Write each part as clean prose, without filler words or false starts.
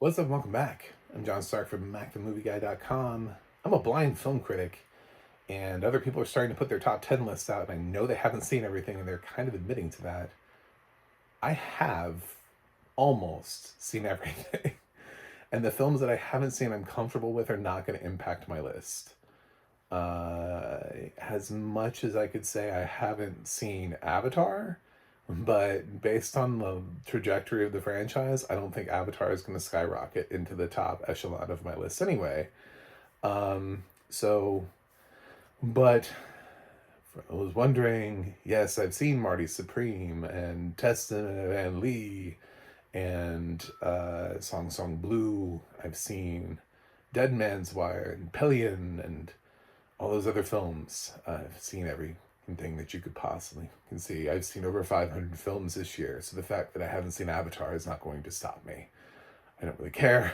What's up? Welcome back. I'm John Stark from MacTheMovieGuy.com. I'm a blind film critic, and other people are starting to put their top 10 lists out, and I know they haven't seen everything, and they're kind of admitting to that. I have almost seen everything. And the films that I haven't seen I'm comfortable with are not going to impact my list. As much as I could say I haven't seen Avatar, but based on the trajectory of the franchise, I don't think Avatar is going to skyrocket into the top echelon of my list anyway. So, but I was wondering, yes, I've seen Marty Supreme and Teston and Van Lee and Song Song Blue. I've seen Dead Man's Wire and Pelion and all those other films. I've seen everything that you could possibly can see. I've seen over 500 films this year, so the fact that I haven't seen Avatar is not going to stop me. I don't really care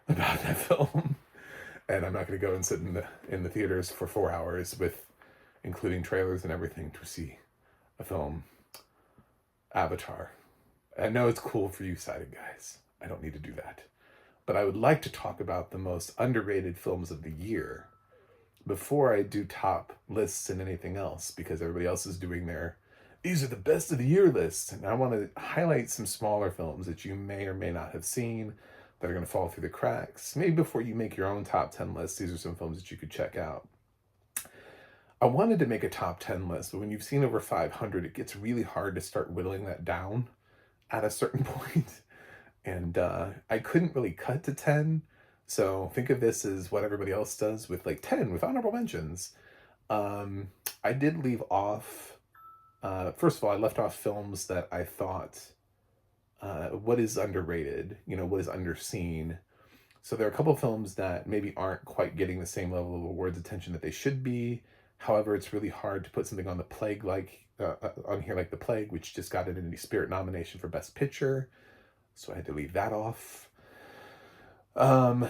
about that film, and I'm not going to go and sit in the theaters for 4 hours with, including trailers and everything, to see a film. Avatar. I know it's cool for you sighted guys. I don't need to do that. But I would like to talk about the most underrated films of the year before I do top lists and anything else, because everybody else is doing these are the best of the year lists. And I want to highlight some smaller films that you may or may not have seen that are going to fall through the cracks. Maybe before you make your own top 10 list, these are some films that you could check out. I wanted to make a top 10 list, but when you've seen over 500, it gets really hard to start whittling that down at a certain point. And I couldn't really cut to 10. So think of this as what everybody else does with like 10 with honorable mentions. I did leave off, first of all, I left off films that I thought, what is underrated, what is underseen. So there are a couple of films that maybe aren't quite getting the same level of awards attention that they should be. However, it's really hard to put something on The Plague on here like The Plague, which just got an Indie Spirit nomination for Best Picture. So I had to leave that off. I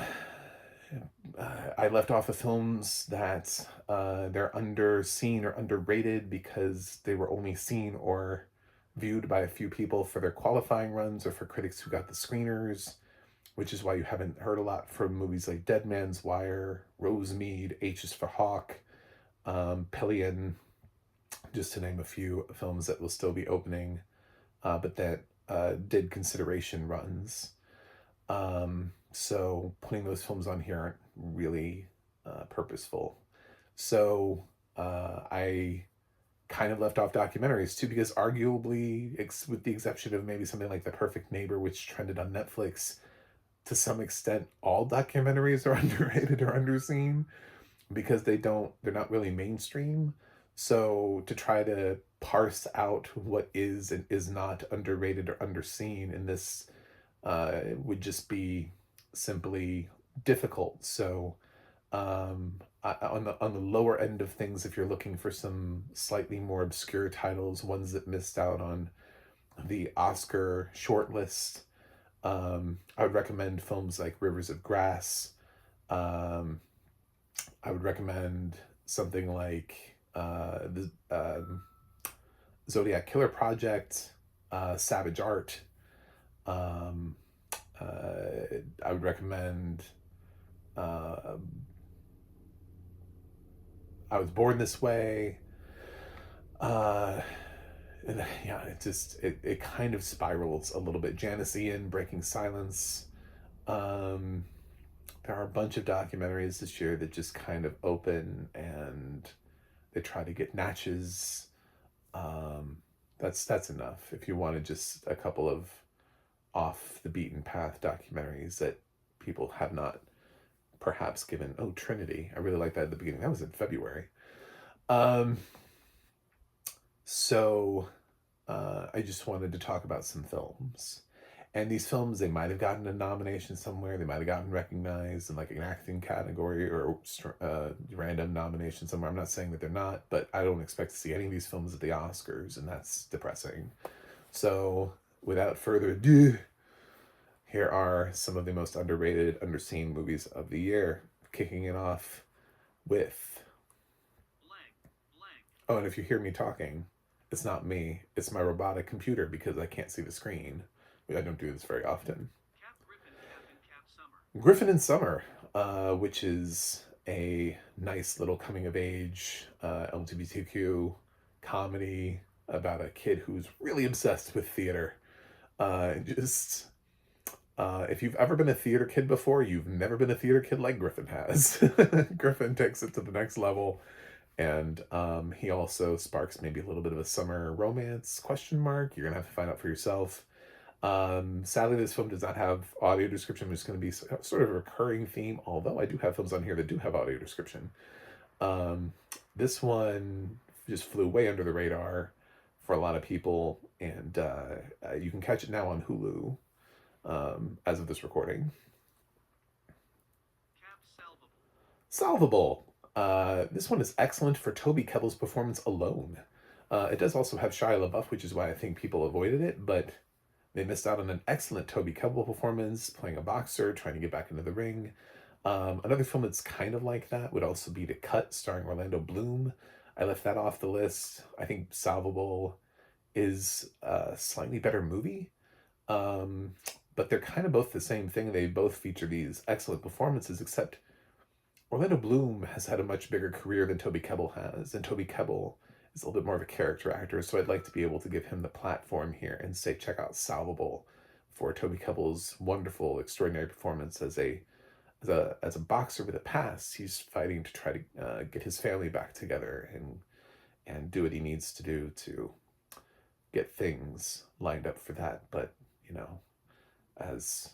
left off the films that they're underseen or underrated because they were only seen or viewed by a few people for their qualifying runs or for critics who got the screeners, which is why you haven't heard a lot from movies like Dead Man's Wire, Rosemead, H is for Hawk, Pelion, just to name a few films that will still be opening, but that did consideration runs. So putting those films on here aren't really purposeful. So I kind of left off documentaries too, because arguably, with the exception of maybe something like The Perfect Neighbor, which trended on Netflix, to some extent, all documentaries are underrated or underseen because they're not really mainstream. So to try to parse out what is and is not underrated or underseen in this would just be simply difficult. So on the lower end of things, if you're looking for some slightly more obscure titles, ones that missed out on the Oscar shortlist, I would recommend films like Rivers of Grass. I would recommend something like the Zodiac Killer Project, Savage Art. I would recommend I Was Born This Way. And yeah, it kind of spirals a little bit. Janice Ian, Breaking Silence. There are a bunch of documentaries this year that just kind of open and they try to get natches. That's enough. If you wanted just a couple of off the beaten path documentaries that people have not perhaps given. Oh, Trinity. I really like that at the beginning. That was in February. So I just wanted to talk about some films. And these films, they might have gotten a nomination somewhere. They might have gotten recognized in like an acting category or random nomination somewhere. I'm not saying that they're not, but I don't expect to see any of these films at the Oscars, and that's depressing. So without further ado, here are some of the most underrated, underseen movies of the year. Kicking it off with... Oh, and if you hear me talking, it's not me. It's my robotic computer because I can't see the screen. I don't do this very often. Griffin in Summer, which is a nice little coming of age LGBTQ comedy about a kid who's really obsessed with theater. Just if you've ever been a theater kid before, you've never been a theater kid like Griffin has. Griffin takes it to the next level, and he also sparks maybe a little bit of a summer romance question mark. You're gonna have to find out for yourself. Sadly, this film does not have audio description, which is going to be sort of a recurring theme, although I do have films on here that do have audio description. Um, this one just flew way under the radar for a lot of people, and you can catch it now on Hulu as of this recording. Salvable. This one is excellent for Toby Kebbell's performance alone. It does also have Shia LaBeouf, which is why I think people avoided it, but they missed out on an excellent Toby Kebbell performance, playing a boxer, trying to get back into the ring. Another film that's kind of like that would also be The Cut, starring Orlando Bloom. I left that off the list. I think Salvable is a slightly better movie, but they're kind of both the same thing. They both feature these excellent performances, except Orlando Bloom has had a much bigger career than Toby Kebbell has, and Toby Kebbell is a little bit more of a character actor, so I'd like to be able to give him the platform here and say, check out Salvable for Toby Kebbell's wonderful, extraordinary performance as a boxer with a past. He's fighting to try to get his family back together and do what he needs to do to get things lined up for that. But as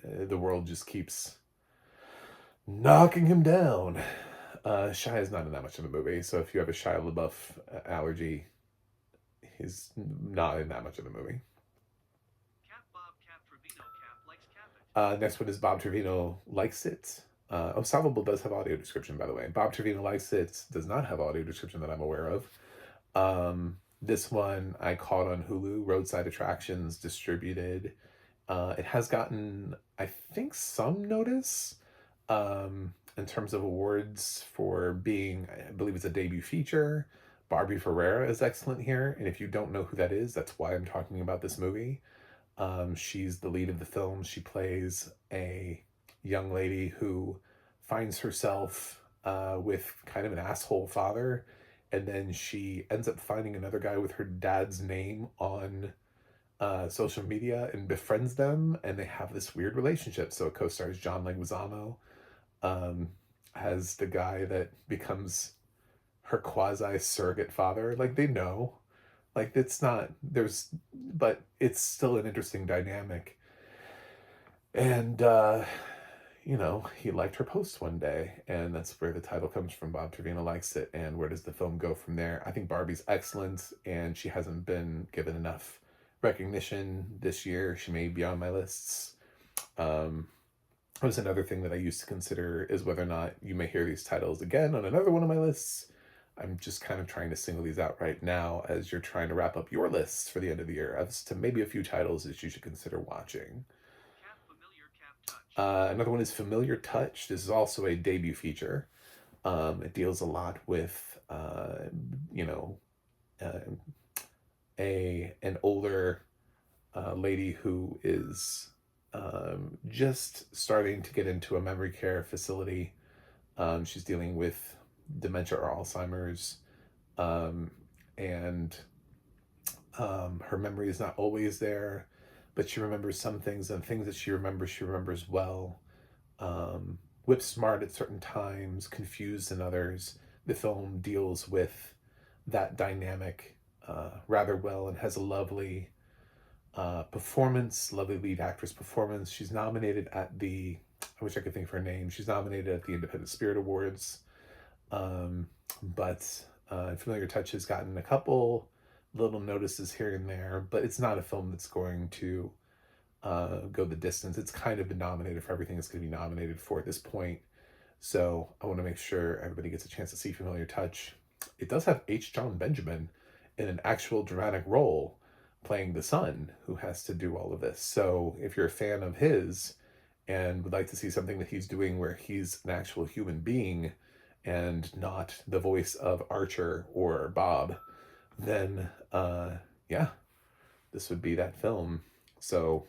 the world just keeps knocking him down. Shia is not in that much of a movie, so if you have a Shia LaBeouf allergy, he's not in that much of a movie. Next one is Bob Trevino Likes It. Salvable does have audio description, by the way. Bob Trevino Likes It does not have audio description that I'm aware of. This one I caught on Hulu, Roadside Attractions, distributed. It has gotten, I think, some notice in terms of awards for being, I believe it's a debut feature. Barbie Ferreira is excellent here, and if you don't know who that is, that's why I'm talking about this movie. She's the lead of the film. She plays a young lady who finds herself with kind of an asshole father, and then she ends up finding another guy with her dad's name on social media and befriends them, and they have this weird relationship. So it co-stars John Leguizamo as the guy that becomes her quasi surrogate father. Like, they know, like, it's not but it's still an interesting dynamic. And he liked her post one day, and that's where the title comes from. Bob Trevino Likes It. And where does the film go from there? I think Barbie's excellent, and she hasn't been given enough recognition this year. She may be on my lists. That was another thing that I used to consider, is whether or not you may hear these titles again on another one of my lists. I'm just kind of trying to single these out right now as you're trying to wrap up your lists for the end of the year, as to maybe a few titles that you should consider watching. Another one is Familiar Touch. This is also a debut feature. It deals a lot with, an older lady who is just starting to get into a memory care facility. She's dealing with dementia or Alzheimer's, and her memory is not always there, but she remembers some things, and things that she remembers well. Whip smart at certain times, confused in others. The film deals with that dynamic rather well, and has a lovely performance, lovely lead actress performance. She's nominated at I wish I could think of her name. She's nominated at the Independent Spirit Awards. But Familiar Touch has gotten a couple little notices here and there, but it's not a film that's going to go the distance. It's kind of been nominated for everything it's going to be nominated for at this point. So I want to make sure everybody gets a chance to see Familiar Touch. It does have H. John Benjamin in an actual dramatic role, playing the son who has to do all of this. So if you're a fan of his and would like to see something that he's doing where he's an actual human being and not the voice of Archer or Bob, then this would be that film. So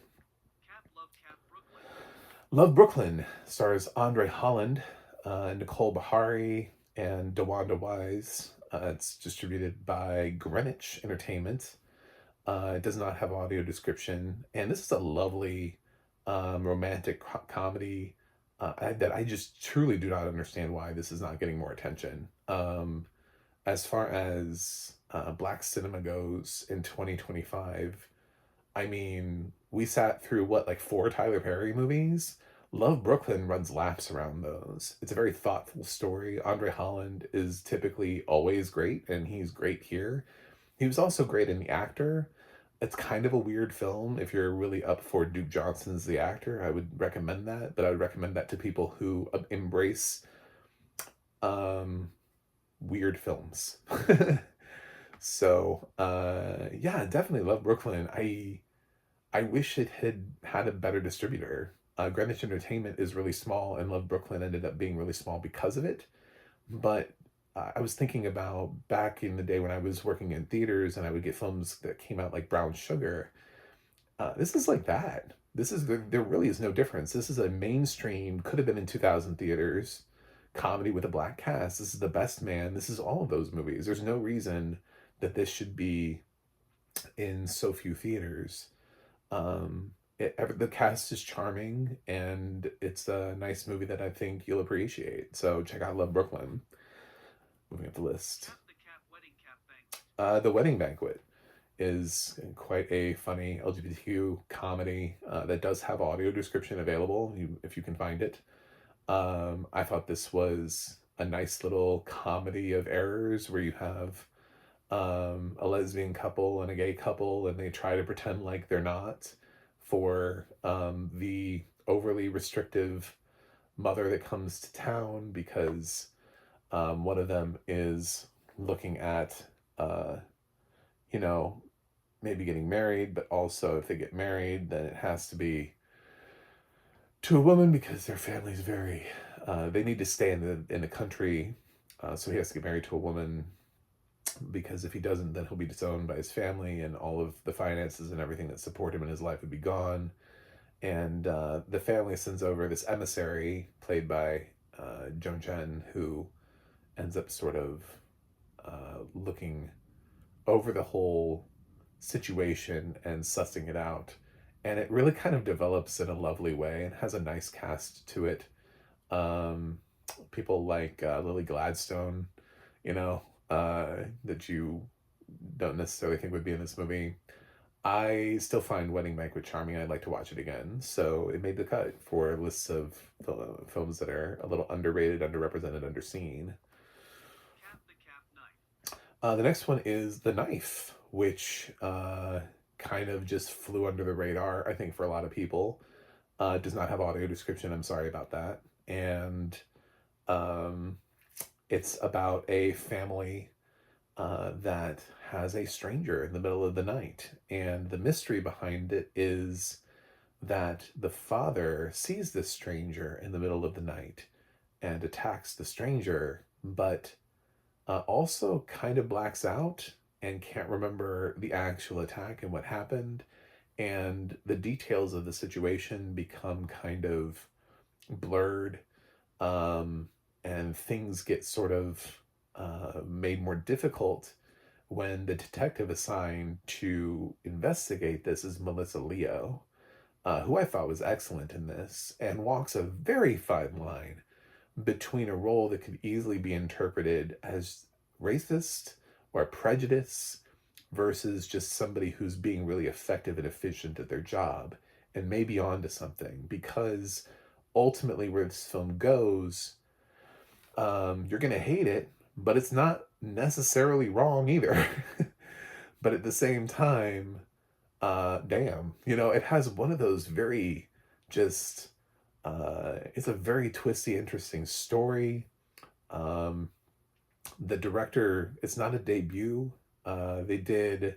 Love Brooklyn stars Andre Holland, Nicole Bahari, and DeWanda Wise. It's distributed by Greenwich Entertainment. It does not have audio description, and this is a lovely romantic comedy that I just truly do not understand why this is not getting more attention. As far as black cinema goes in 2025, I mean, we sat through what, like four Tyler Perry movies? Love Brooklyn runs laps around those. It's a very thoughtful story. Andre Holland is typically always great, and he's great here. He was also great in The Actor. It's kind of a weird film. If you're really up for Duke Johnson's The Actor, I would recommend that, but I would recommend that to people who embrace um, weird films. So, yeah, definitely love Brooklyn. I wish it had had a better distributor. Greenwich Entertainment is really small, and Love Brooklyn ended up being really small because of it. But I was thinking about back in the day when I was working in theaters and I would get films that came out like Brown Sugar. This is like that. There really is no difference. This is a mainstream, could have been in 2000 theaters, comedy with a black cast. This is The Best Man. This is all of those movies. There's no reason that this should be in so few theaters. The cast is charming, and it's a nice movie that I think you'll appreciate. So check out Love Brooklyn. Moving up the list. The Wedding Banquet is quite a funny LGBTQ comedy that does have audio description available if you can find it. I thought this was a nice little comedy of errors where you have a lesbian couple and a gay couple, and they try to pretend like they're not for the overly restrictive mother that comes to town because one of them is looking at, uh, you know, maybe getting married, but also if they get married, then it has to be to a woman because their family's very, they need to stay in the country, so he has to get married to a woman because if he doesn't, then he'll be disowned by his family, and all of the finances and everything that support him in his life would be gone. And the family sends over this emissary played by Joan Jen, who ends up sort of looking over the whole situation and sussing it out. And it really kind of develops in a lovely way and has a nice cast to it. Um, People like Lily Gladstone, that you don't necessarily think would be in this movie. I still find Wedding Banquet charming. I'd like to watch it again. So it made the cut for lists of films that are a little underrated, underrepresented, underseen. The next one is The Knife, which kind of just flew under the radar, I think, for a lot of people. Does not have audio description. I'm sorry about that. And um, it's about a family that has a stranger in the middle of the night. And the mystery behind it is that the father sees this stranger in the middle of the night and attacks the stranger, but also kind of blacks out and can't remember the actual attack and what happened. And the details of the situation become kind of blurred, and things get sort of made more difficult when the detective assigned to investigate this is Melissa Leo, who I thought was excellent in this and walks a very fine line between a role that could easily be interpreted as racist or prejudice versus just somebody who's being really effective and efficient at their job and maybe onto something. Because ultimately, where this film goes, you're going to hate it, but it's not necessarily wrong either. But at the same time, damn, it has one of those very just, it's a very twisty, interesting story. Um, the director, it's not a debut. They did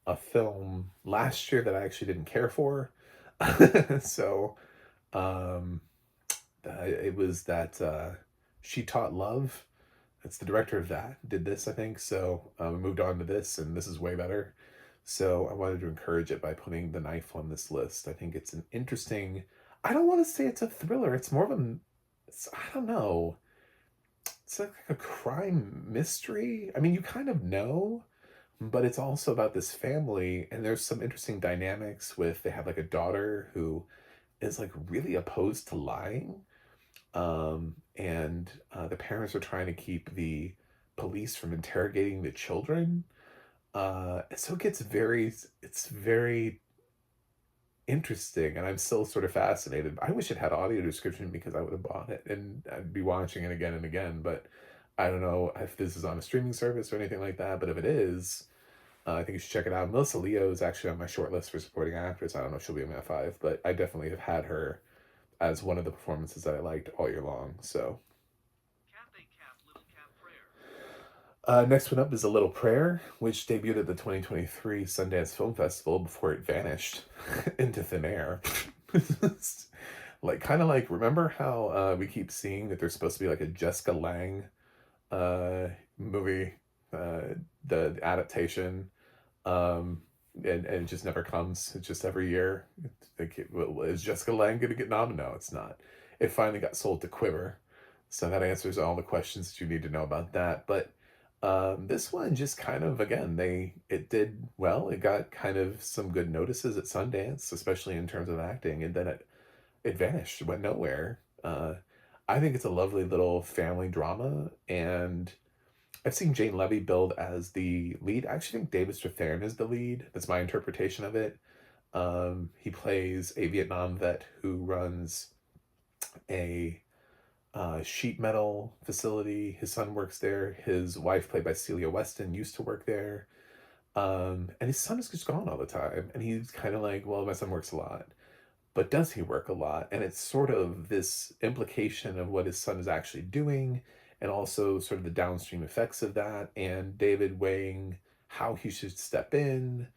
a film last year that I actually didn't care for. So, um, it was that She Taught Love. It's the director of that did this, I think. So we moved on to this, and this is way better. So I wanted to encourage it by putting The Knife on this list. I think it's an interesting. I don't want to say it's a thriller. It's more of I don't know. It's like a crime mystery. I mean, you kind of know, but it's also about this family, and there's some interesting dynamics with they have like a daughter who is like really opposed to lying. And the parents are trying to keep the police from interrogating the children. So it's very interesting, and I'm still sort of fascinated. I wish it had audio description because I would have bought it and I'd be watching it again and again. But I don't know if this is on a streaming service or anything like that. But if it is, I think you should check it out. Melissa Leo is actually on my short list for supporting actress. I don't know if she'll be in my five, but I definitely have had her as one of the performances that I liked all year long. So next one up is A Little Prayer, which debuted at the 2023 Sundance Film Festival before it vanished into thin air. Like, kind of like, remember how we keep seeing that there's supposed to be like a Jessica Lange uh, movie, uh, the adaptation, um, and it just never comes. It's just every year. Well, is Jessica Lange going to get nominated? No, it's not. It finally got sold to Quiver, so that answers all the questions that you need to know about that. But this one just kind of again it did well. It got kind of some good notices at Sundance, especially in terms of acting, and then it vanished, went nowhere. I think it's a lovely little family drama, and I've seen Jane Levy billed as the lead. I actually think David Strathairn is the lead. That's my interpretation of it. He plays a Vietnam vet who runs a sheet metal facility. His son works there. His wife, played by Celia Weston, used to work there. And his son is just gone all the time. And he's kind of like, well, my son works a lot. But does he work a lot? And it's sort of this implication of what his son is actually doing, and also sort of the downstream effects of that, and David weighing how he should step in,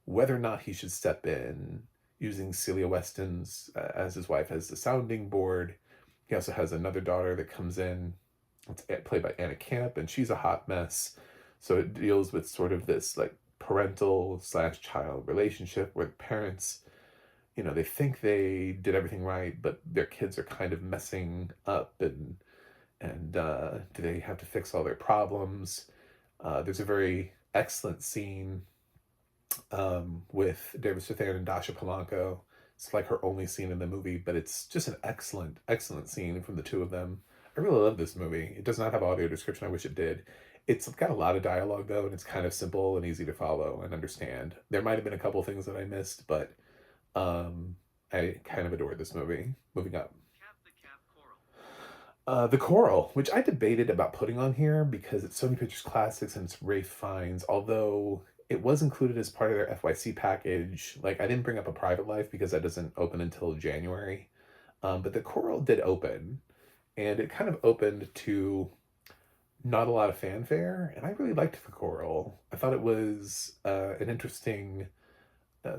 whether or not he should step in, using Celia Weston's as his wife as the sounding board. He also has another daughter that comes in. It's played by Anna Camp, and she's a hot mess. So it deals with sort of this like parental slash child relationship where parents, they think they did everything right, but their kids are kind of messing up, and do they have to fix all their problems? There's a very excellent scene with David Strathairn and Dasha Polanco. It's like her only scene in the movie, but it's just an excellent, excellent scene from the two of them. I really love this movie. It does not have audio description. I wish it did. It's got a lot of dialogue though, and it's kind of simple and easy to follow and understand. There might have been a couple things that I missed, but um, I kind of adored this movie. Moving up. The Coral, which I debated about putting on here because it's Sony Pictures Classics and it's Rafe Fiennes, although it was included as part of their FYC package. Like, I didn't bring up A Private Life because that doesn't open until January. But The Coral did open, and it kind of opened to not a lot of fanfare, and I really liked The Coral. I thought it was an interesting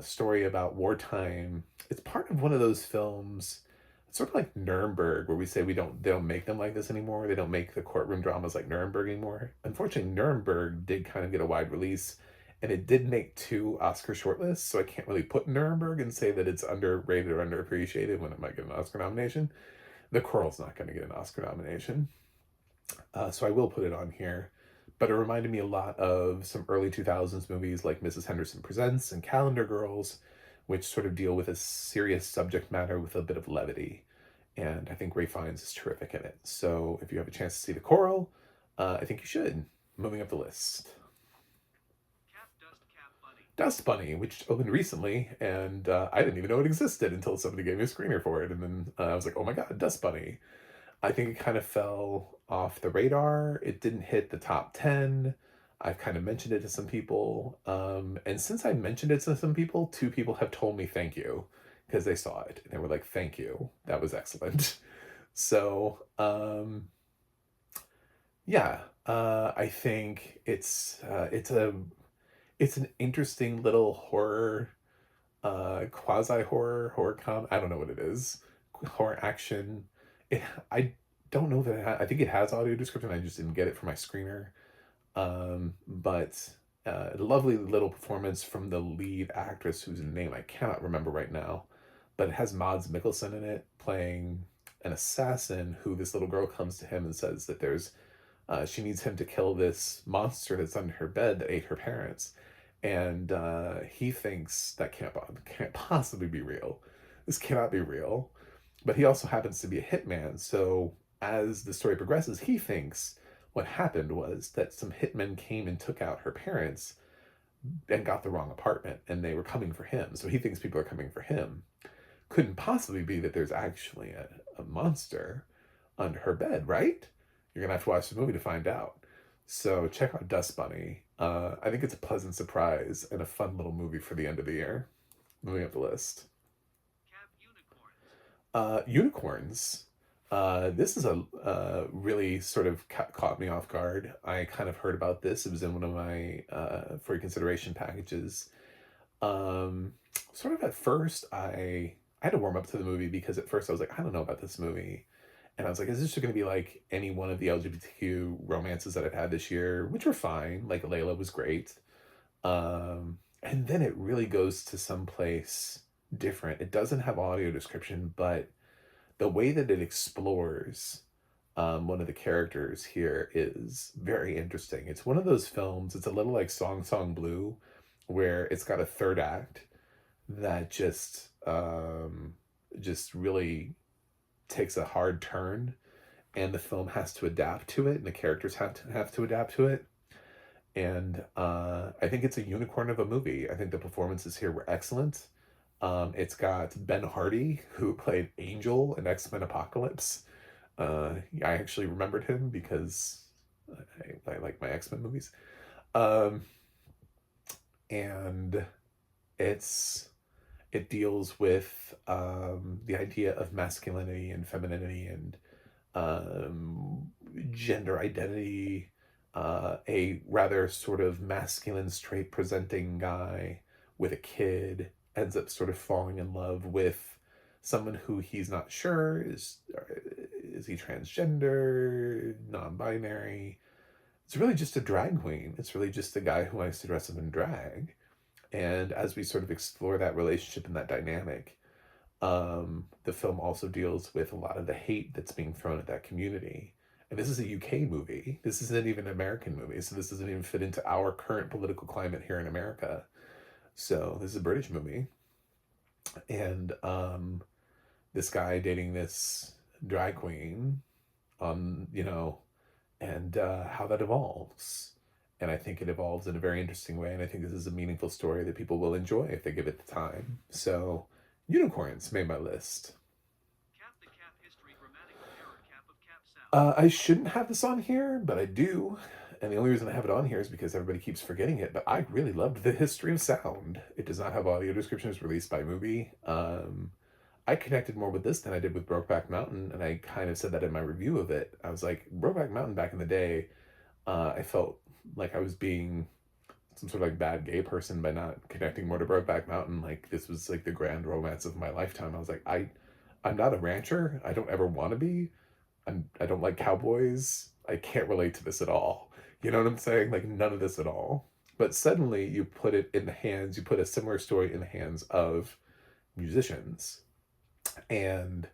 story about wartime. It's part of one of those films. It's sort of like Nuremberg, where we say they don't make them like this anymore. They don't make the courtroom dramas like Nuremberg anymore. Unfortunately, Nuremberg did kind of get a wide release, and it did make two Oscar shortlists. So I can't really put Nuremberg and say that it's underrated or underappreciated when it might get an Oscar nomination. The Coral's not going to get an Oscar nomination, so I will put it on here. But it reminded me a lot of some early 2000s movies like Mrs. Henderson Presents and Calendar Girls, which sort of deal with a serious subject matter with a bit of levity. And I think Ray Fiennes is terrific in it. So if you have a chance to see The Coral, I think you should. Moving up the list. Dust Bunny, which opened recently, and I didn't even know it existed until somebody gave me a screener for it. And then I was like, oh my God, Dust Bunny. I think it kind of fell off the radar. It didn't hit the top 10. I've kind of mentioned it to some people. And since I mentioned it to some people, two people have told me thank you because they saw it. And they were like, thank you. That was excellent. So, yeah, I think it's an interesting little horror, quasi horror com. I don't know what it is. Horror action. It I don't know that I think it has audio description. I just didn't get it for my screener. But a lovely little performance from the lead actress whose name I cannot remember right now. but it has Mads Mikkelsen in it playing an assassin who this little girl comes to him and says that she needs him to kill this monster that's under her bed that ate her parents. And he thinks that can't possibly be real. This cannot be real. But he also happens to be a hitman. So as the story progresses, he thinks what happened was that some hitmen came and took out her parents and got the wrong apartment and they were coming for him. So he thinks people are coming for him. Couldn't possibly be that there's actually a monster under her bed, right? You're gonna have to watch the movie to find out. So check out Dust Bunny. I think it's a pleasant surprise and a fun little movie for the end of the year. Moving up the list. Unicorns. This is a really sort of caught me off guard. I kind of heard about this. It was in one of my for your consideration packages. Um, Sort of at first, I had to warm up to the movie because at first I was like, I don't know about this movie. And I was like, is this just going to be like any one of the LGBTQ romances that I've had this year, which were fine. Like Layla was great. And then it really goes to some place different. It doesn't have audio description, but the way that it explores one of the characters here is very interesting. It's one of those films, it's a little like Song Blue, where it's got a third act that just really takes a hard turn and the film has to adapt to it and the characters have to adapt to it. And I think it's a unicorn of a movie. I think the performances here were excellent. It's got Ben Hardy, who played Angel in X-Men Apocalypse. I actually remembered him because I like my X-Men movies. Um, and it's it deals with the idea of masculinity and femininity and gender identity. A rather sort of masculine, straight presenting guy with a kid ends up sort of falling in love with someone who he's not sure is he transgender, non-binary. It's really just a drag queen. It's really just a guy who likes to dress up in drag. And as we sort of explore that relationship and that dynamic, the film also deals with a lot of the hate that's being thrown at that community. And this is a UK movie. This isn't even an American movie. So this doesn't even fit into our current political climate here in America. So this is a British movie. And this guy dating this drag queen and how that evolves. And I think it evolves in a very interesting way. And I think this is a meaningful story that people will enjoy if they give it the time. So, Unicorns made my list. I shouldn't have this on here, but I do. And the only reason I have it on here is because everybody keeps forgetting it. But I really loved The History of Sound. It does not have audio description. It's released by movie. I connected more with this than I did with Brokeback Mountain. And I kind of said that in my review of it. I was like, Brokeback Mountain back in the day, I felt like I was being some sort of like bad gay person by not connecting more to Brokeback Mountain. Like this was like the grand romance of my lifetime. I was like, I'm not a rancher. I don't ever want to be. I don't like cowboys. I can't relate to this at all. You know what I'm saying? Like none of this at all. But suddenly you put a similar story in the hands of musicians. And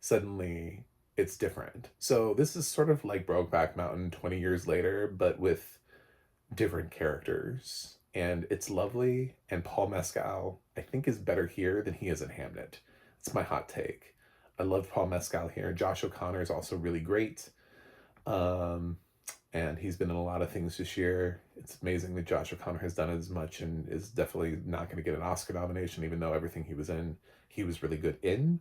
suddenly it's different. So this is sort of like Brokeback Mountain 20 years later, but with different characters. And it's lovely. And Paul Mescal, I think, is better here than he is in Hamnet. It's my hot take. I love Paul Mescal here. Josh O'Connor is also really great. And he's been in a lot of things this year. It's amazing that Josh O'Connor has done as much and is definitely not going to get an Oscar nomination, even though everything he was in, he was really good in.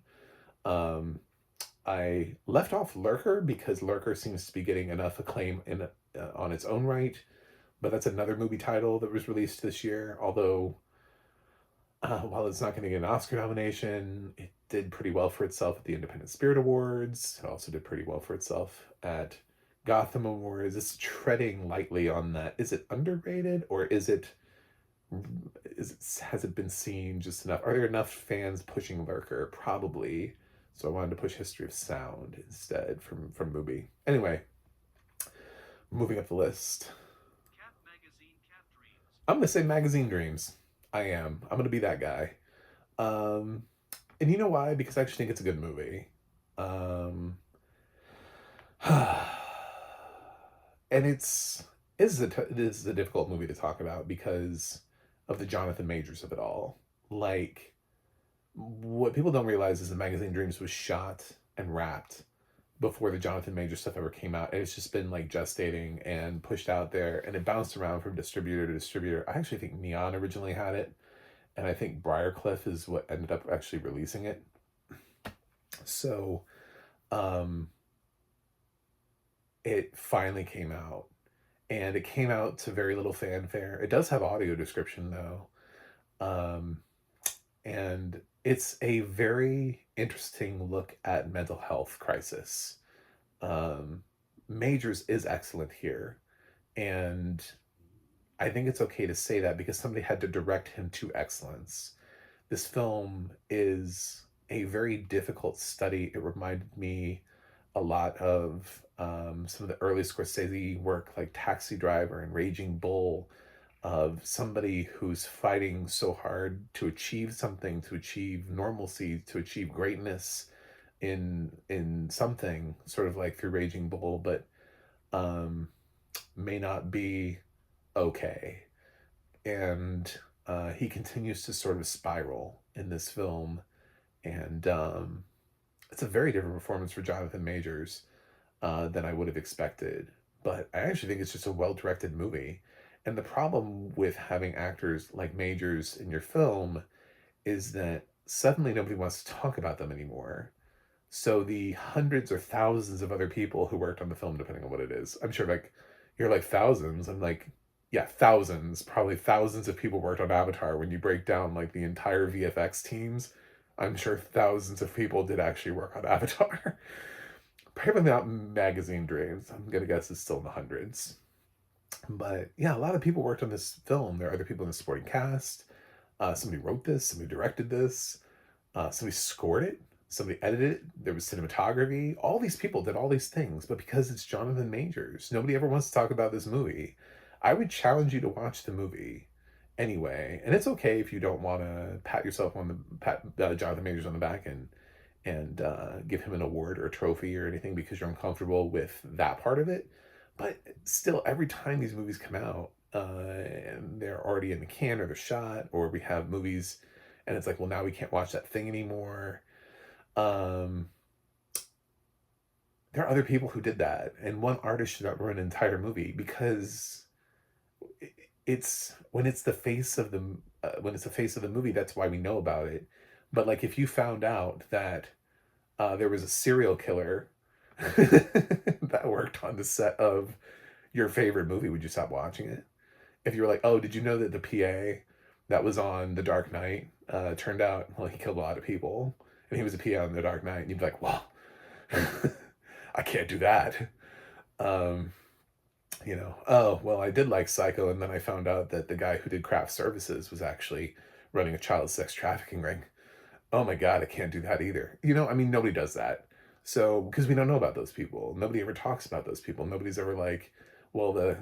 I left off Lurker because Lurker seems to be getting enough acclaim on its own right, but that's another movie title that was released this year. Although, while it's not going to get an Oscar nomination, it did pretty well for itself at the Independent Spirit Awards. It also did pretty well for itself at Gotham Awards. It's treading lightly on that. Is it underrated or has it been seen just enough? Are there enough fans pushing Lurker? Probably. So I wanted to push History of Sound instead from movie. Anyway, moving up the list. I'm gonna say Magazine Dreams. I am. I'm gonna be that guy. And you know why? Because I actually think it's a good movie. Um, and it is a difficult movie to talk about because of the Jonathan Majors of it all. Like, what people don't realize is that Magazine Dreams was shot and wrapped before the Jonathan Majors stuff ever came out. And it's just been like gestating and pushed out there, and it bounced around from distributor to distributor. I actually think Neon originally had it, and I think Briarcliff is what ended up actually releasing it. So, um, it finally came out, and it came out to very little fanfare. It does have audio description though, um, and it's a very interesting look at mental health crisis. Um, Majors is excellent here, and I think it's okay to say that because somebody had to direct him to excellence. This film is a very difficult study. It reminded me a lot of some of the early Scorsese work, like Taxi Driver and Raging Bull, of somebody who's fighting so hard to achieve something, to achieve normalcy, to achieve greatness in something, sort of like through Raging Bull, but um, may not be okay. And he continues to sort of spiral in this film, and it's a very different performance for Jonathan Majors than I would have expected. But I actually think it's just a well directed movie. And the problem with having actors like Majors in your film is that suddenly nobody wants to talk about them anymore. So the hundreds or thousands of other people who worked on the film, depending on what it is, I'm sure like you're like thousands. I'm like, yeah, thousands, probably thousands of people worked on Avatar. When you break down like the entire VFX teams, I'm sure thousands of people did actually work on Avatar. Probably not Magazine Dreams. I'm gonna guess it's still in the hundreds. But yeah, a lot of people worked on this film. There are other people in the supporting cast. Somebody wrote this. Somebody directed this. Somebody scored it. Somebody edited it. There was cinematography. All these people did all these things, but because it's Jonathan Majors, nobody ever wants to talk about this movie. I would challenge you to watch the movie anyway, and it's okay if you don't want to pat yourself on the pat Jonathan Majors on the back and give him an award or a trophy or anything because you're uncomfortable with that part of it. But still, every time these movies come out and they're already in the can or they're shot, or we have movies and it's like, well, now we can't watch that thing anymore. Um, there are other people who did that, and one artist should not run an entire movie because it's when it's the face of the when it's the face of the movie. That's why we know about it. But like, if you found out that there was a serial killer that worked on the set of your favorite movie, would you stop watching it? If you were like, oh, did you know that the PA that was on The Dark Knight turned out, well, he killed a lot of people, and he was a PA on The Dark Knight, and you'd be like, well, I can't do that. Um, oh, well, I did like Psycho, and then I found out that the guy who did craft services was actually running a child sex trafficking ring. Oh my God, I can't do that either. I mean, nobody does that. So, because we don't know about those people, nobody ever talks about those people. Nobody's ever like, well, the,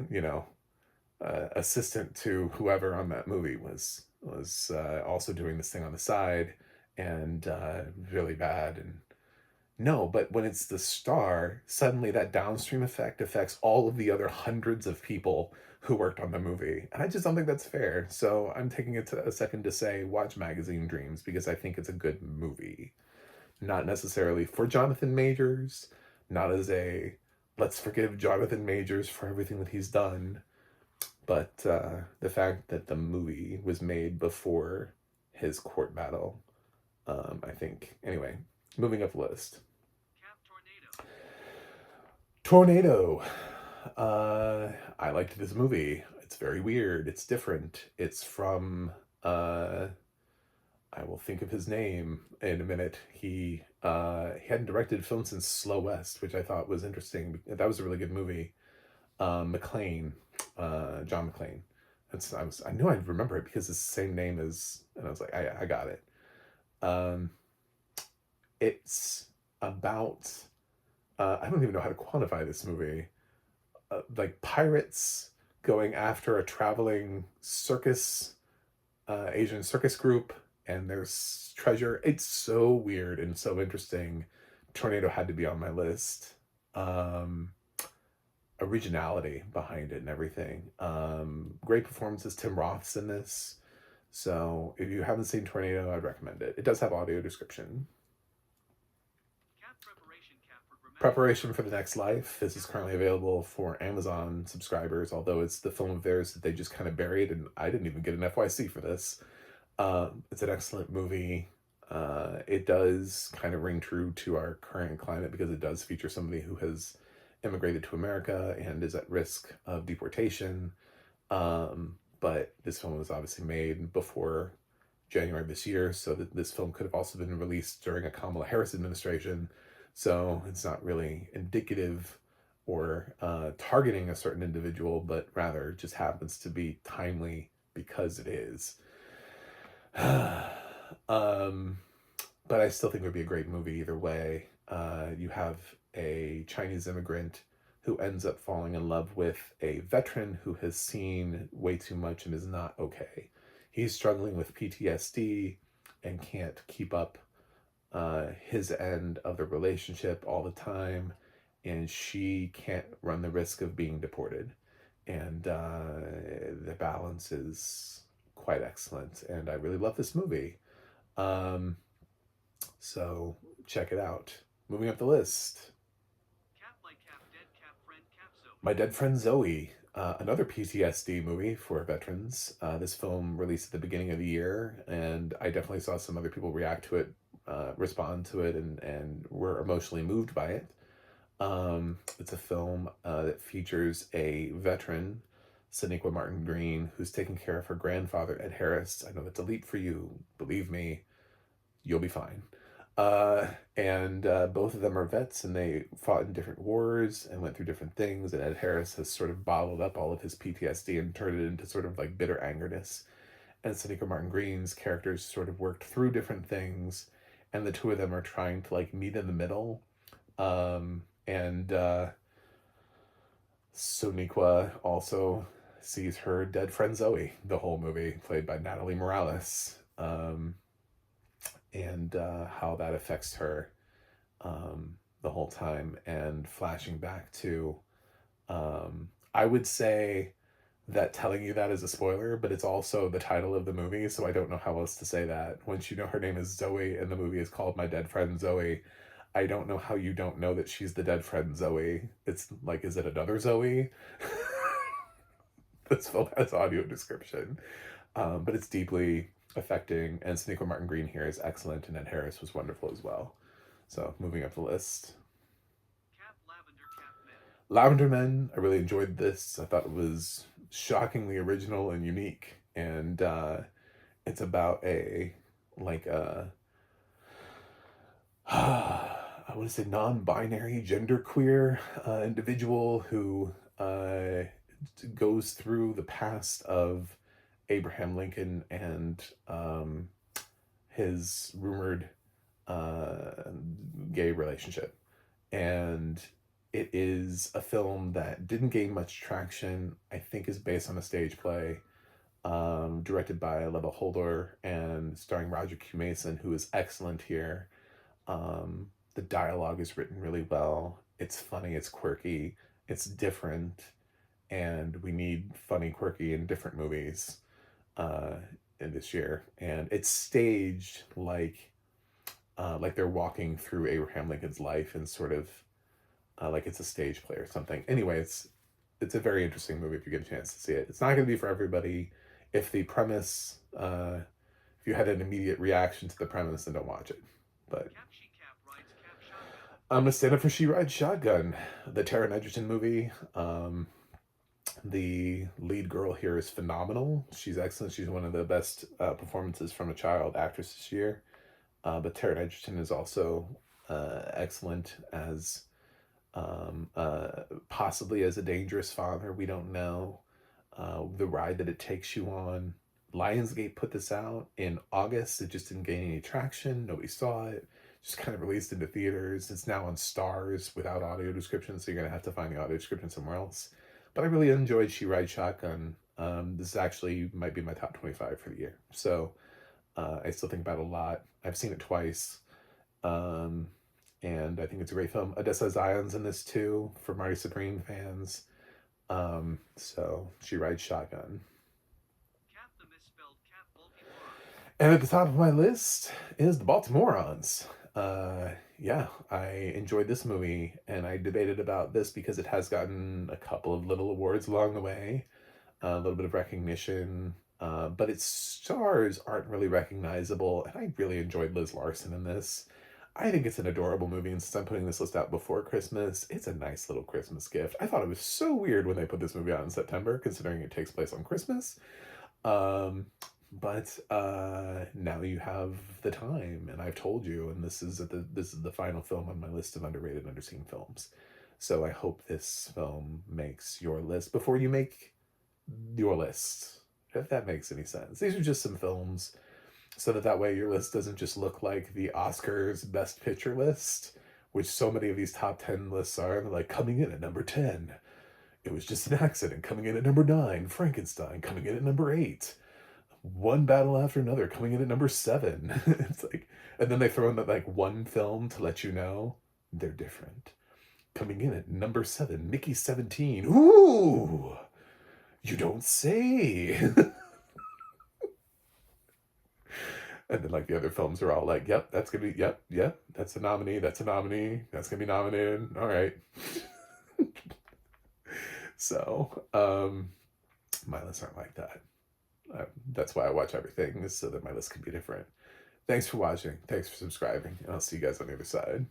assistant to whoever on that movie was also doing this thing on the side and really bad. And no, but when it's the star, suddenly that downstream effect affects all of the other hundreds of people who worked on the movie. And I just don't think that's fair. So I'm taking it a second to say, watch Magazine Dreams because I think it's a good movie. Not necessarily for Jonathan Majors, not as a let's forgive Jonathan Majors for everything that he's done, but the fact that the movie was made before his court battle, I think. Anyway, moving up the list. Tornado. I liked this movie. It's very weird. It's different. It's from I will think of his name in a minute. He hadn't directed film since Slow West, which I thought was interesting. That was a really good movie. McClane, John McClane. I knew I'd remember it because it's the same name as, and I was like, I got it. It's about I don't even know how to quantify this movie. Like pirates going after a traveling circus, Asian circus group, and there's treasure. It's so weird and so interesting. Tornado had to be on my list. Um, Originality behind it and everything. Great performances. Tim Roth's in this. So if you haven't seen Tornado, I'd recommend it. It does have audio description. Preparation for the Next Life. This is currently available for Amazon subscribers, although it's the film of theirs that they just kind of buried, and I didn't even get an FYC for this. It's an excellent movie. It does kind of ring true to our current climate because it does feature somebody who has immigrated to America and is at risk of deportation. But this film was obviously made before January of this year, so that this film could have also been released during a Kamala Harris administration. So it's not really indicative or targeting a certain individual, but rather just happens to be timely because it is. But I still think it would be a great movie either way. You have a Chinese immigrant who ends up falling in love with a veteran who has seen way too much and is not okay. He's struggling with PTSD and can't keep up his end of the relationship all the time, and she can't run the risk of being deported. And the balance is quite excellent, and I really love this movie. So check it out. Moving up the list, My Dead Friend Zoe, another PTSD movie for veterans. This film released at the beginning of the year, and I definitely saw some other people react to it, respond to it, and were emotionally moved by it. It's a film that features a veteran, Sonequa Martin Green, who's taking care of her grandfather, Ed Harris. I know that's a leap for you. Believe me, you'll be fine. And both of them are vets, and they fought in different wars and went through different things. And Ed Harris has sort of bottled up all of his PTSD and turned it into sort of like bitter angerness. And Sonequa Martin Green's characters sort of worked through different things, and the two of them are trying to like meet in the middle. And Sonequa also sees her dead friend Zoe the whole movie, played by Natalie Morales. And how that affects her the whole time, and flashing back to, I would say that telling you that is a spoiler, but it's also the title of the movie, so I don't know how else to say that. Once you know her name is Zoe and the movie is called My Dead Friend Zoe, I don't know how you don't know that she's the dead friend Zoe. It's like, is it another Zoe? This film has audio description, but it's deeply affecting, and Sonequa Martin Green here is excellent, and Ed Harris was wonderful as well. So moving up the list, Lavender Men. I really enjoyed this. I thought it was shockingly original and unique, and it's about a like a I want to say non-binary, genderqueer individual who goes through the past of Abraham Lincoln and his rumored gay relationship. And it is a film that didn't gain much traction. I think is based on a stage play directed by Leva Holder and starring Roger Q. Mason, who is excellent here. The dialogue is written really well. It's funny, it's quirky, it's different, and we need funny, quirky, and different movies in this year. And it's staged like they're walking through Abraham Lincoln's life, and sort of like it's a stage play or something. Anyway, it's a very interesting movie if you get a chance to see it. It's not going to be for everybody. If the premise, if you had an immediate reaction to the premise, then don't watch it. But I'm gonna stand up for She Rides Shotgun, the Taron Egerton movie. The lead girl here is phenomenal. She's excellent. She's one of the best performances from a child actress this year. But Taron Egerton is also excellent as possibly as a dangerous father. We don't know the ride that it takes you on. Lionsgate put this out in August. It just didn't gain any traction. Nobody saw it. Just kind of released into theaters. It's now on Stars without audio description, so you're gonna have to find the audio description somewhere else. But I really enjoyed She Rides Shotgun. This actually might be my top 25 for the year. So I still think about it a lot. I've seen it twice. Um, and I think it's a great film. Odessa Zion's in this too, for Marty Supreme fans. So she rides shotgun. And at the top of my list is The Baltimoreans. Yeah, I enjoyed this movie, and I debated about this because it has gotten a couple of little awards along the way, a little bit of recognition, but its stars aren't really recognizable, and I really enjoyed Liz Larson in this. I think it's an adorable movie, and since I'm putting this list out before Christmas, it's a nice little Christmas gift. I thought it was so weird when they put this movie out in September, considering it takes place on Christmas. Um, but now you have the time, and I've told you, and this is the final film on my list of underrated, underseen films. So I hope this film makes your list before you make your list, if that makes any sense. These are just some films, so that way your list doesn't just look like the Oscars Best Picture list, which so many of these top 10 lists are. They're like, coming in at number 10, it was just an accident. Coming in at number 9, Frankenstein. Coming in at number 8, One Battle After Another. Coming in at number 7. It's like, and then they throw in that like one film to let you know they're different. Coming in at number 7, Mickey 17. Ooh, you don't say. And then like the other films are all like, yep, that's gonna be, yep, that's a nominee, that's gonna be nominated. All right. So, my lists aren't like that. That's why I watch everything, is so that my list can be different. Thanks for watching. Thanks for subscribing. And I'll see you guys on the other side.